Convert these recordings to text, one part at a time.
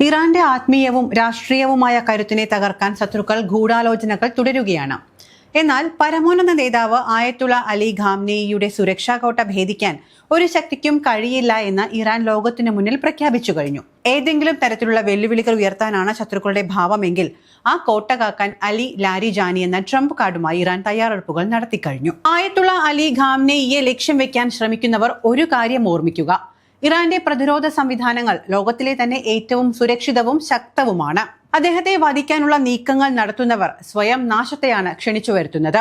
ഇറാന്റെ ആത്മീയവും രാഷ്ട്രീയവുമായ കരുത്തിനെ തകർക്കാൻ ശത്രുക്കൾ ഗൂഢാലോചനകൾ തുടരുകയാണ്. എന്നാൽ പരമോന്നത നേതാവ് ആയത്തുള്ള അലി ഖാംനെയിയുടെ സുരക്ഷാ കോട്ട ഭേദിക്കാൻ ഒരു ശക്തിക്കും കഴിയില്ല എന്ന് ഇറാൻ ലോകത്തിനു മുന്നിൽ പ്രഖ്യാപിച്ചു കഴിഞ്ഞു. ഏതെങ്കിലും തരത്തിലുള്ള വെല്ലുവിളികൾ ഉയർത്താനാണ് ശത്രുക്കളുടെ ഭാവമെങ്കിൽ ആ കോട്ട കാക്കാൻ അലി ലാരിജാനി എന്ന ട്രംപ് കാർഡുമായി ഇറാൻ തയ്യാറെടുപ്പുകൾ നടത്തിക്കഴിഞ്ഞു. ആയത്തുള്ള അലി ഖാംനെയിയെ ലക്ഷ്യം വെക്കാൻ ശ്രമിക്കുന്നവർ ഒരു കാര്യം ഓർമ്മിക്കുക: ഇറാന്റെ പ്രതിരോധ സംവിധാനങ്ങൾ ലോകത്തിലെ തന്നെ ഏറ്റവും സുരക്ഷിതവും ശക്തവുമാണ്. അദ്ദേഹത്തെ വധിക്കാനുള്ള നീക്കങ്ങൾ നടത്തുന്നവർ സ്വയം നാശത്തെയാണ് ക്ഷണിച്ചു വരുത്തുന്നത്.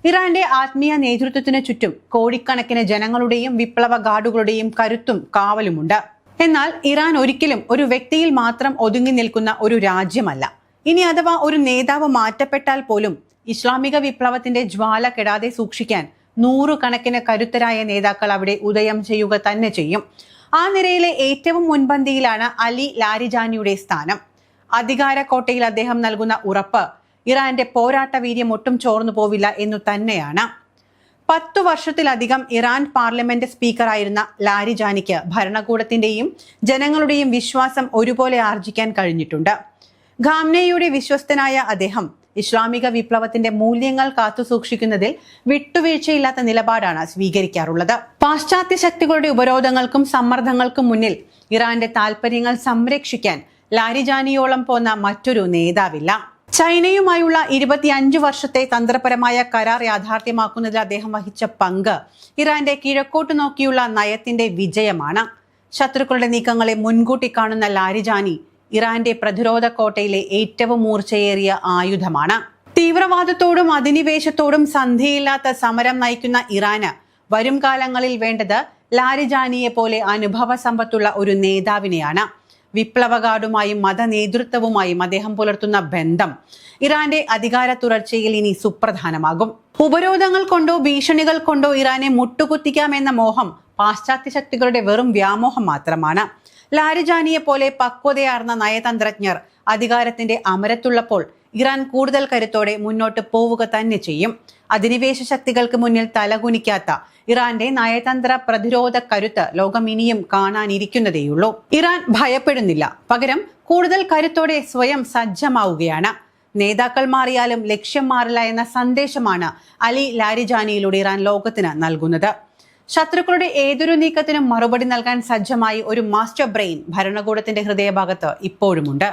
ഇറാന്റെ ആത്മീയ നേതൃത്വത്തിന് ചുറ്റും കോടിക്കണക്കിന് ജനങ്ങളുടെയും വിപ്ലവ ഗാർഡുകളുടെയും കരുത്തും കാവലുമുണ്ട്. എന്നാൽ ഇറാൻ ഒരിക്കലും ഒരു വ്യക്തിയിൽ മാത്രം ഒതുങ്ങി നിൽക്കുന്ന ഒരു രാജ്യമല്ല. ഇനി അഥവാ ഒരു നേതാവ് മാറ്റപ്പെട്ടാൽ പോലും ഇസ്ലാമിക വിപ്ലവത്തിന്റെ ജ്വാല കെടാതെ സൂക്ഷിക്കാൻ നൂറുകണക്കിന് കരുത്തരായ നേതാക്കൾ അവിടെ ഉദയം ചെയ്യുക തന്നെ ചെയ്യും. ആ നിരയിലെ ഏറ്റവും മുൻപന്തിയിലാണ് അലി ലാരിജാനിയുടെ സ്ഥാനം. അധികാര കോട്ടയിൽ അദ്ദേഹം നൽകുന്ന ഉറപ്പ് ഇറാന്റെ പോരാട്ട വീര്യം ഒട്ടും ചോർന്നു പോവില്ല എന്നു തന്നെയാണ്. 10 വർഷത്തിലധികം ഇറാൻ പാർലമെന്റ് സ്പീക്കറായിരുന്ന ലാരിജാനിക്ക് ഭരണകൂടത്തിന്റെയും ജനങ്ങളുടെയും വിശ്വാസം ഒരുപോലെ ആർജിക്കാൻ കഴിഞ്ഞിട്ടുണ്ട്. ഖാംനെയിയുടെ വിശ്വസ്തനായ അദ്ദേഹം ഇസ്ലാമിക വിപ്ലവത്തിന്റെ മൂല്യങ്ങൾ കാത്തുസൂക്ഷിക്കുന്നതിൽ വിട്ടുവീഴ്ചയില്ലാത്ത നിലപാടാണ് സ്വീകരിക്കാറുള്ളത്. പാശ്ചാത്യ ശക്തികളുടെ ഉപരോധങ്ങൾക്കും സമ്മർദ്ദങ്ങൾക്കും മുന്നിൽ ഇറാന്റെ താൽപര്യങ്ങൾ സംരക്ഷിക്കാൻ ലാരിജാനിയോളം പോന്ന മറ്റൊരു നേതാവില്ല. ചൈനയുമായുള്ള 25 വർഷത്തെ തന്ത്രപരമായ കരാർ യാഥാർത്ഥ്യമാക്കുന്നതിൽ അദ്ദേഹം വഹിച്ച പങ്ക് ഇറാന്റെ കിഴക്കോട്ട് നോക്കിയുള്ള നയത്തിന്റെ വിജയമാണ്. ശത്രുക്കളുടെ നീക്കങ്ങളെ മുൻകൂട്ടി കാണുന്ന ലാരിജാനി ഇറാന്റെ പ്രതിരോധ കോട്ടയിലെ ഏറ്റവും മൂർച്ചയേറിയ ആയുധമാണ്. തീവ്രവാദത്തോടും അധിനിവേശത്തോടും സന്ധിയില്ലാത്ത സമരം നയിക്കുന്ന ഇറാന് വരും കാലങ്ങളിൽ വേണ്ടത് ലാരിജാനിയെ പോലെ അനുഭവ സമ്പത്തുള്ള ഒരു നേതാവിനെയാണ്. വിപ്ലവകാർഡുമായും മതനേതൃത്വവുമായും അദ്ദേഹം പുലർത്തുന്ന ബന്ധം ഇറാന്റെ അധികാര തുടർച്ചയിൽ ഇനി സുപ്രധാനമാകും. ഉപരോധങ്ങൾ കൊണ്ടോ ഭീഷണികൾ കൊണ്ടോ ഇറാനെ മുട്ടുകുത്തിക്കാമെന്ന മോഹം പാശ്ചാത്യ ശക്തികളുടെ വെറും വ്യാമോഹം മാത്രമാണ്. ലാരിജാനിയെ പോലെ പക്വതയാർന്ന നയതന്ത്രജ്ഞർ അധികാരത്തിന്റെ അമരത്തുള്ളപ്പോൾ ഇറാൻ കൂടുതൽ കരുത്തോടെ മുന്നോട്ട് പോവുക തന്നെ ചെയ്യും. അധിനിവേശ ശക്തികൾക്ക് മുന്നിൽ തലകുനിക്കാത്ത ഇറാന്റെ നയതന്ത്ര പ്രതിരോധ കരുത്ത് ലോകം ഇനിയും കാണാനിരിക്കുന്നതേയുള്ളൂ. ഇറാൻ ഭയപ്പെടുന്നില്ല, പകരം കൂടുതൽ കരുത്തോടെ സ്വയം സജ്ജമാവുകയാണ്. നേതാക്കൾ മാറിയാലും ലക്ഷ്യം മാറില്ല എന്ന സന്ദേശമാണ് അലി ലാരിജാനിയിലൂടെ ഇറാൻ ലോകത്തിന് നൽകുന്നത്. ശത്രുക്കളുടെ ഏതൊരു നീക്കത്തിനും മറുപടി നൽകാൻ സജ്ജമായി ഒരു മാസ്റ്റർ ബ്രെയിൻ ഭരണകൂടത്തിന്റെ ഹൃദയഭാഗത്ത് ഇപ്പോഴുമുണ്ട്.